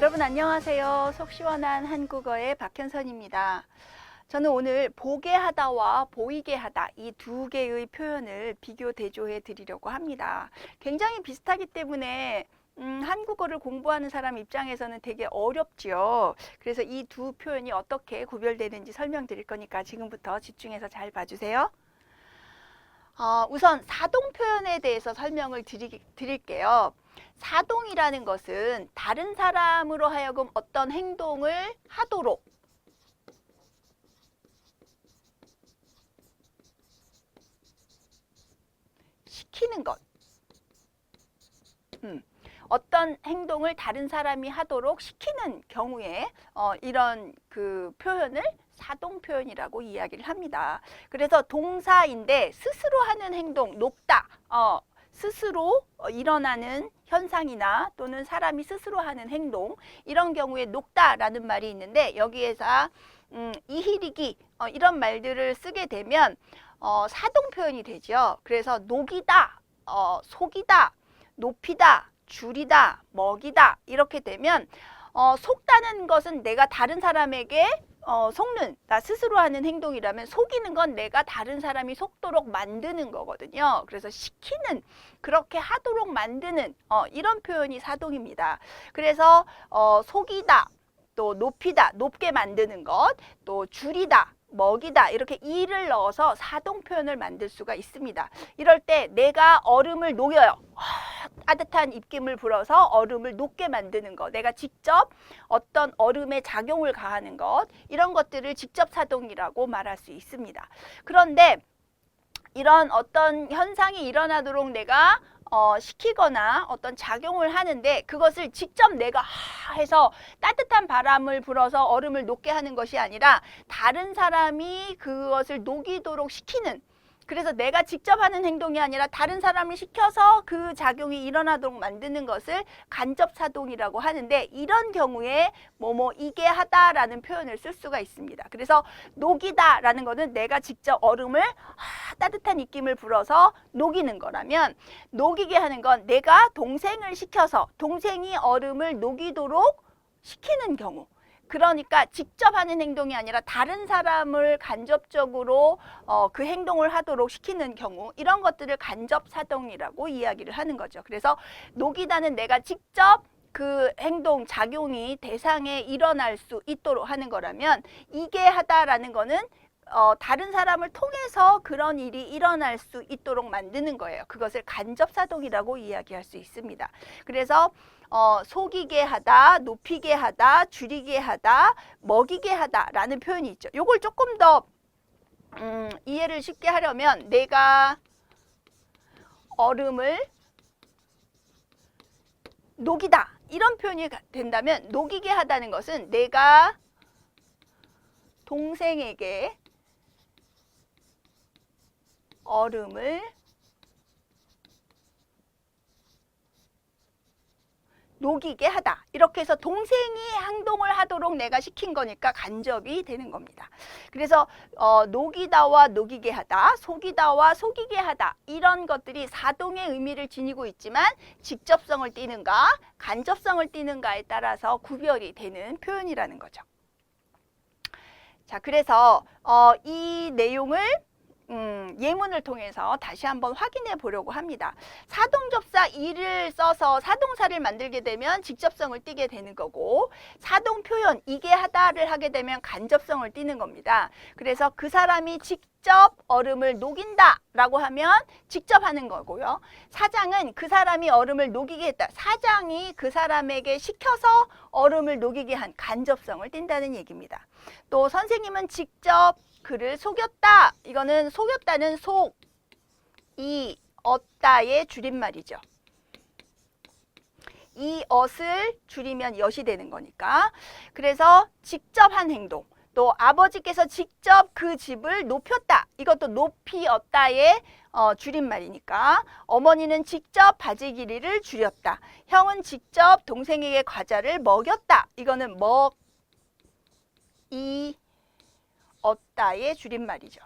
여러분 안녕하세요. 속 시원한 한국어의 박현선입니다. 저는 오늘 보게 하다와 보이게 하다 이 두 개의 표현을 비교 대조해 드리려고 합니다. 굉장히 비슷하기 때문에 한국어를 공부하는 사람 입장에서는 되게 어렵죠. 그래서 이 두 표현이 어떻게 구별되는지 설명드릴 거니까 지금부터 집중해서 잘 봐주세요. 우선 사동 표현에 대해서 설명을 드릴게요. 사동이라는 것은 다른 사람으로 하여금 어떤 행동을 하도록 시키는 것. 어떤 행동을 다른 사람이 하도록 시키는 경우에 이런 그 표현을 사동 표현이라고 이야기를 합니다. 그래서 동사인데 스스로 하는 행동, 높다, 스스로 일어나는 현상이나 또는 사람이 스스로 하는 행동, 이런 경우에 녹다라는 말이 있는데 여기에서 이히리기 이런 말들을 쓰게 되면 사동 표현이 되죠. 그래서 녹이다, 속이다, 높이다, 줄이다, 먹이다 이렇게 되면 속다는 것은 내가 다른 사람에게 속는, 나 스스로 하는 행동이라면 속이는 건 내가 다른 사람이 속도록 만드는 거거든요. 그래서 시키는, 그렇게 하도록 만드는 이런 표현이 사동입니다. 그래서 속이다, 또 높이다, 높게 만드는 것, 또 줄이다, 먹이다 이렇게 이를 넣어서 사동 표현을 만들 수가 있습니다. 이럴 때 내가 얼음을 녹여요. 따뜻한 입김을 불어서 얼음을 녹게 만드는 것, 내가 직접 어떤 얼음에 작용을 가하는 것, 이런 것들을 직접 사동이라고 말할 수 있습니다. 그런데 이런 어떤 현상이 일어나도록 내가 시키거나 어떤 작용을 하는데 그것을 직접 내가 해서 따뜻한 바람을 불어서 얼음을 녹게 하는 것이 아니라 다른 사람이 그것을 녹이도록 시키는, 그래서 내가 직접 하는 행동이 아니라 다른 사람을 시켜서 그 작용이 일어나도록 만드는 것을 간접사동이라고 하는데, 이런 경우에 뭐뭐이게 하다라는 표현을 쓸 수가 있습니다. 그래서 녹이다라는 것은 내가 직접 얼음을 따뜻한 입김을 불어서 녹이는 거라면, 녹이게 하는 건 내가 동생을 시켜서 동생이 얼음을 녹이도록 시키는 경우, 그러니까 직접 하는 행동이 아니라 다른 사람을 간접적으로 그 행동을 하도록 시키는 경우, 이런 것들을 간접사동이라고 이야기를 하는 거죠. 그래서 녹이다는 내가 직접 그 행동, 작용이 대상에 일어날 수 있도록 하는 거라면, 이게 하다라는 거는 다른 사람을 통해서 그런 일이 일어날 수 있도록 만드는 거예요. 그것을 간접사동이라고 이야기할 수 있습니다. 그래서 속이게 하다, 높이게 하다, 줄이게 하다, 먹이게 하다라는 표현이 있죠. 요걸 조금 더 이해를 쉽게 하려면, 내가 얼음을 녹이다 이런 표현이 된다면, 녹이게 하다는 것은 내가 동생에게 얼음을 녹이게 하다, 이렇게 해서 동생이 행동을 하도록 내가 시킨 거니까 간접이 되는 겁니다. 그래서 녹이다와 녹이게 하다, 속이다와 속이게 하다, 이런 것들이 사동의 의미를 지니고 있지만 직접성을 띠는가 간접성을 띠는가에 따라서 구별이 되는 표현이라는 거죠. 자, 그래서 이 내용을 예문을 통해서 다시 한번 확인해 보려고 합니다. 사동접사 이를 써서 사동사를 만들게 되면 직접성을 띠게 되는 거고, 사동 표현 이게 하다를 하게 되면 간접성을 띠는 겁니다. 그래서 그 사람이 직접 얼음을 녹인다 라고 하면 직접 하는 거고요. 사장은 그 사람이 얼음을 녹이게 했다, 사장이 그 사람에게 시켜서 얼음을 녹이게 한, 간접성을 띈다는 얘기입니다. 또 선생님은 직접 그를 속였다, 이거는 속였다는 속, 이, 얻다의 줄임말이죠. 이 얻을 줄이면 엿이 되는 거니까. 그래서 직접 한 행동, 또 아버지께서 직접 그 집을 높였다, 이것도 높이 얻다의 줄임말이니까. 어머니는 직접 바지 길이를 줄였다, 형은 직접 동생에게 과자를 먹였다, 이거는 이 얻다의 줄임말이죠.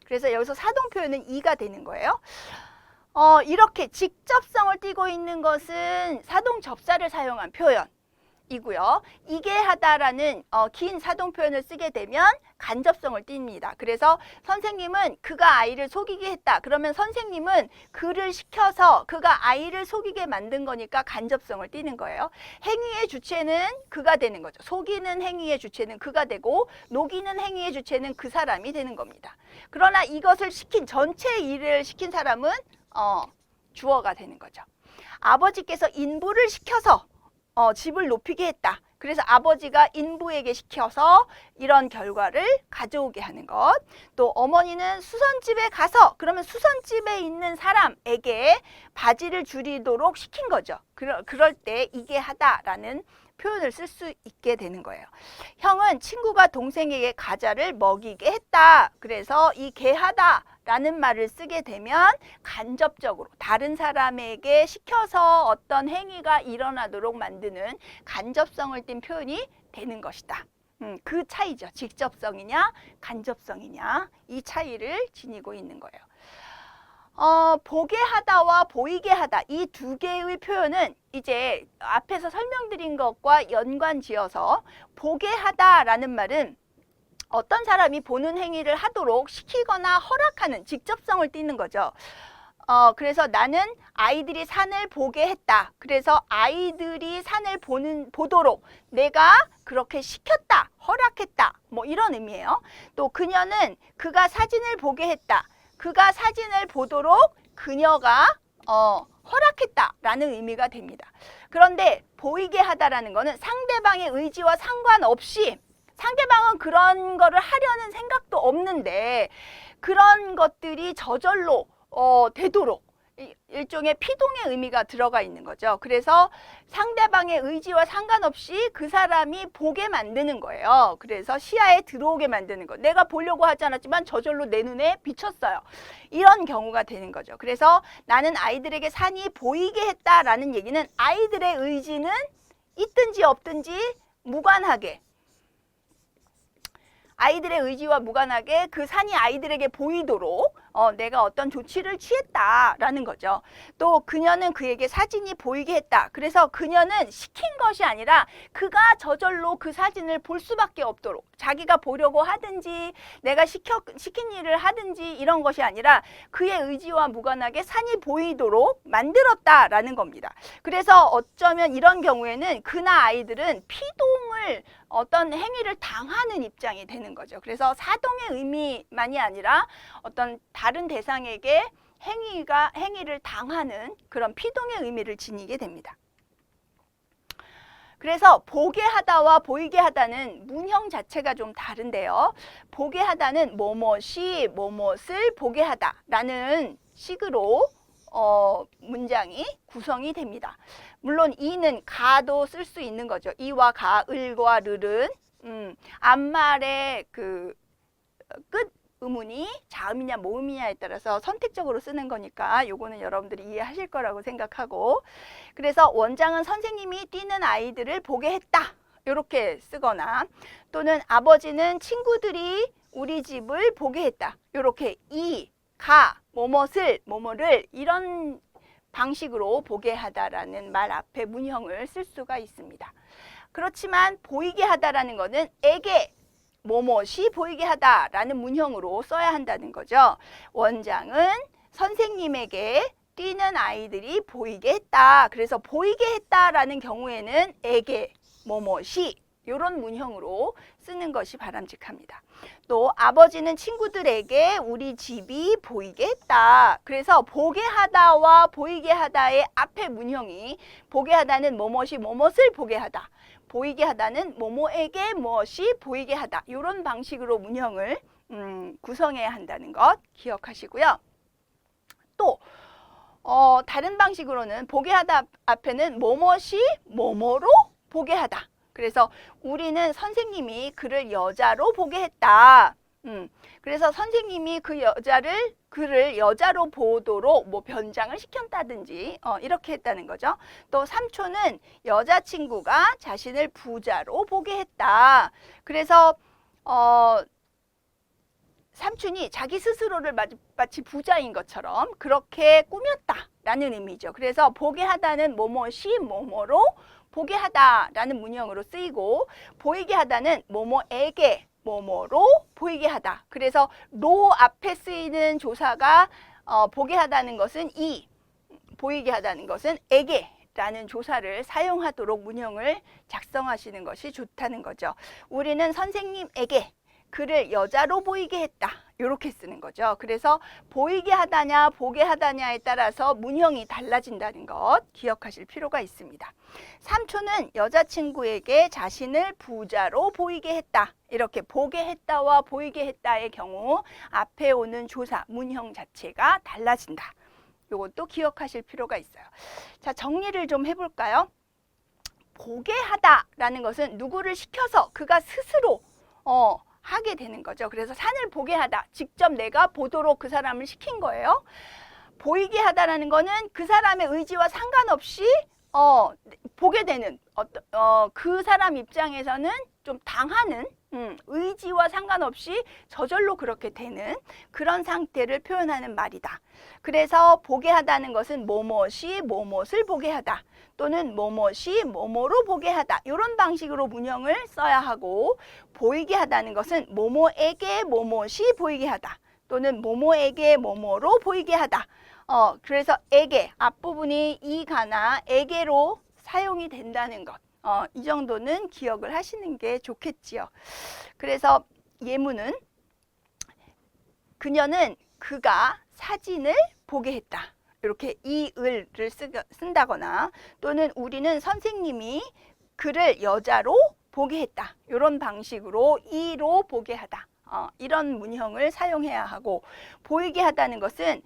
그래서 여기서 사동 표현은 이가 되는 거예요. 이렇게 직접성을 띠고 있는 것은 사동 접사를 사용한 표현, 이고요. 이게 하다라는 긴 사동 표현을 쓰게 되면 간접성을 띱니다. 그래서 선생님은 그가 아이를 속이게 했다. 그러면 선생님은 그를 시켜서 그가 아이를 속이게 만든 거니까 간접성을 띠는 거예요. 행위의 주체는 그가 되는 거죠. 속이는 행위의 주체는 그가 되고 녹이는 행위의 주체는 그 사람이 되는 겁니다. 그러나 이것을 시킨 전체 일을 시킨 사람은 주어가 되는 거죠. 아버지께서 인부를 시켜서 집을 높이게 했다. 그래서 아버지가 인부에게 시켜서 이런 결과를 가져오게 하는 것. 또 어머니는 수선집에 가서 그러면 수선집에 있는 사람에게 바지를 줄이도록 시킨 거죠. 그럴 때 이게 하다라는 표현을 쓸 수 있게 되는 거예요. 형은 친구가 동생에게 과자를 먹이게 했다. 그래서 이 게하다 라는 말을 쓰게 되면 간접적으로 다른 사람에게 시켜서 어떤 행위가 일어나도록 만드는 간접성을 띤 표현이 되는 것이다. 그 차이죠. 직접성이냐 간접성이냐 이 차이를 지니고 있는 거예요. 보게 하다와 보이게 하다 이 두 개의 표현은 이제 앞에서 설명드린 것과 연관지어서 보게 하다라는 말은 어떤 사람이 보는 행위를 하도록 시키거나 허락하는 직접성을 띠는 거죠. 그래서 나는 아이들이 산을 보게 했다. 그래서 아이들이 산을 보도록 내가 그렇게 시켰다, 허락했다. 뭐 이런 의미예요. 또 그녀는 그가 사진을 보게 했다. 그가 사진을 보도록 그녀가 허락했다라는 의미가 됩니다. 그런데 보이게 하다라는 거는 상대방의 의지와 상관없이 상대방은 그런 거를 하려는 생각도 없는데 그런 것들이 저절로 되도록 일종의 피동의 의미가 들어가 있는 거죠. 그래서 상대방의 의지와 상관없이 그 사람이 보게 만드는 거예요. 그래서 시야에 들어오게 만드는 거. 내가 보려고 하지 않았지만 저절로 내 눈에 비쳤어요. 이런 경우가 되는 거죠. 그래서 나는 아이들에게 산이 보이게 했다라는 얘기는 아이들의 의지는 있든지 없든지 무관하게 아이들의 의지와 무관하게 그 산이 아이들에게 보이도록 내가 어떤 조치를 취했다라는 거죠. 또 그녀는 그에게 사진이 보이게 했다. 그래서 그녀는 시킨 것이 아니라 그가 저절로 그 사진을 볼 수밖에 없도록 자기가 보려고 하든지 내가 시킨 일을 하든지 이런 것이 아니라 그의 의지와 무관하게 산이 보이도록 만들었다라는 겁니다. 그래서 어쩌면 이런 경우에는 그나 아이들은 피동을 어떤 행위를 당하는 입장이 되는 거죠. 그래서 사동의 의미만이 아니라 어떤 다른 대상에게 행위를 당하는 그런 피동의 의미를 지니게 됩니다. 그래서 보게 하다와 보이게 하다는 문형 자체가 좀 다른데요. 보게 하다는 뭐뭇이 뭐뭇을 보게 하다라는 식으로 문장이 구성이 됩니다. 물론 이는 가도 쓸 수 있는 거죠. 이와 가, 을과 르는 앞말의 그 끝 의문이 자음이냐 모음이냐에 따라서 선택적으로 쓰는 거니까 요거는 여러분들이 이해하실 거라고 생각하고 그래서 원장은 선생님이 뛰는 아이들을 보게 했다. 이렇게 쓰거나 또는 아버지는 친구들이 우리 집을 보게 했다. 이렇게 이, 가, 뭐뭇을, 뭐뭐를 이런 방식으로 보게 하다라는 말 앞에 문형을 쓸 수가 있습니다. 그렇지만 보이게 하다라는 거는 에게 뭐뭇이 보이게 하다라는 문형으로 써야 한다는 거죠. 원장은 선생님에게 뛰는 아이들이 보이게 했다. 그래서 보이게 했다라는 경우에는 에게 뭐뭇이 이런 문형으로 쓰는 것이 바람직합니다. 또 아버지는 친구들에게 우리 집이 보이게 했다. 그래서 보게 하다와 보이게 하다의 앞에 문형이 보게 하다는 뭐뭇이 뭐뭇을 보게 하다. 보이게 하다는 뭐뭐에게 무엇이 보이게 하다. 이런 방식으로 문형을 구성해야 한다는 것 기억하시고요. 또 다른 방식으로는 보게 하다 앞에는 뭐뭇이 뭐뭐로 보게 하다. 그래서 우리는 선생님이 그를 여자로 보게 했다. 그래서 선생님이 그를 여자로 보도록 뭐 변장을 시켰다든지 이렇게 했다는 거죠. 또 삼촌은 여자친구가 자신을 부자로 보게 했다. 그래서 삼촌이 자기 스스로를 마치 부자인 것처럼 그렇게 꾸몄다라는 의미죠. 그래서 보게 하다는 뭐뭇이 뭐뭐로 보게 하다라는 문형으로 쓰이고, 보이게 하다는 뭐뭐에게 뭐뭐로 보이게 하다. 그래서 로 앞에 쓰이는 조사가 보게 하다는 것은 이, 보이게 하다는 것은 에게 라는 조사를 사용하도록 문형을 작성하시는 것이 좋다는 거죠. 우리는 선생님에게 그를 여자로 보이게 했다. 이렇게 쓰는 거죠. 그래서 보이게 하다냐 보게 하다냐에 따라서 문형이 달라진다는 것 기억하실 필요가 있습니다. 삼촌은 여자친구에게 자신을 부자로 보이게 했다. 이렇게 보게 했다와 보이게 했다의 경우 앞에 오는 조사, 문형 자체가 달라진다. 이것도 기억하실 필요가 있어요. 자, 정리를 좀 해볼까요? 보게 하다라는 것은 누구를 시켜서 그가 스스로 하게 되는 거죠. 그래서 산을 보게 하다. 직접 내가 보도록 그 사람을 시킨 거예요. 보이게 하다라는 거는 그 사람의 의지와 상관없이 보게 되는 그 사람 입장에서는 좀 당하는 의지와 상관없이 저절로 그렇게 되는 그런 상태를 표현하는 말이다. 그래서 보게 하다는 것은 뭐뭇이 뭐뭇을 보게 하다. 또는 뭐뭇이 뭐뭐로 보게 하다. 이런 방식으로 문형을 써야 하고, 보이게 하다는 것은 뭐뭐에게 뭐뭇이 보이게 하다. 또는 뭐뭐에게 뭐뭐로 보이게 하다. 그래서 에게, 앞부분이 이가나 에게로 사용이 된다는 것. 이 정도는 기억을 하시는 게 좋겠지요. 그래서 예문은 그녀는 그가 사진을 보게 했다. 이렇게 이을을 쓴다거나, 또는 우리는 선생님이 그를 여자로 보게 했다. 이런 방식으로 이로 보게 하다. 이런 문형을 사용해야 하고, 보이게 하다는 것은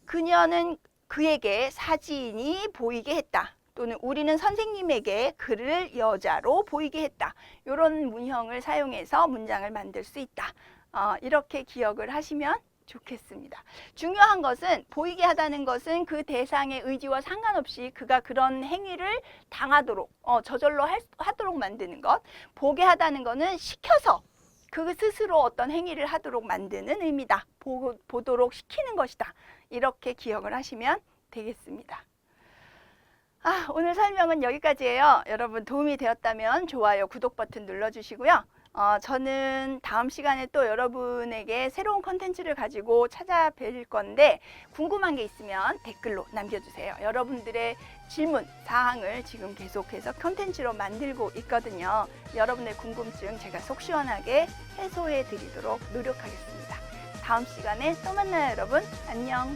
그녀는 그에게 사진이 보이게 했다. 또는 우리는 선생님에게 그를 여자로 보이게 했다. 이런 문형을 사용해서 문장을 만들 수 있다. 이렇게 기억을 하시면 좋겠습니다. 중요한 것은 보이게 하다는 것은 그 대상의 의지와 상관없이 그가 그런 행위를 당하도록 저절로 하도록 만드는 것. 보게 하다는 것은 시켜서 그 스스로 어떤 행위를 하도록 만드는 의미다. 보도록 시키는 것이다. 이렇게 기억을 하시면 되겠습니다. 오늘 설명은 여기까지예요. 여러분 도움이 되었다면 좋아요, 구독 버튼 눌러주시고요. 저는 다음 시간에 또 여러분에게 새로운 컨텐츠를 가지고 찾아뵐 건데, 궁금한 게 있으면 댓글로 남겨주세요. 여러분들의 질문, 사항을 지금 계속해서 컨텐츠로 만들고 있거든요. 여러분의 궁금증 제가 속 시원하게 해소해 드리도록 노력하겠습니다. 다음 시간에 또 만나요, 여러분. 안녕.